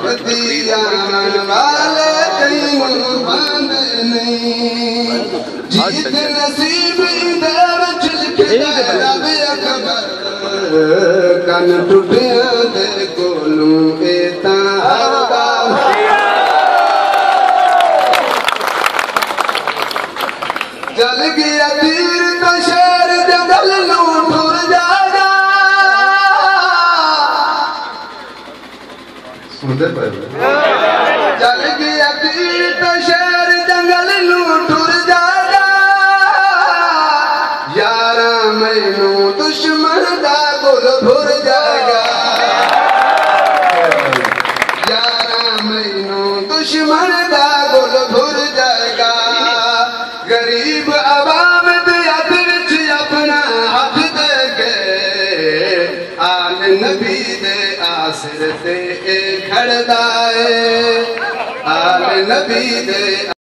वक्ती आने वाले कहीं बंद नहीं जीत नसीब इधर चिलके रब अकबर कन टुटिया दे कोलू एता जल गया तीर तो शेर जंगल लूट उड़ जाएगा सुनते पर जल गया तीर तो शेर जंगल लूट उड़ जाएगा यारा मैनू दुश्मन दा गुल भुर जाएगा यारा मैनू दुश्मन दा गुल भुर जाएगा गरीब आवाम दे हथ विच अपना हथ दे के आल नबी दे आसिर ते खड़दा है आल नबी दे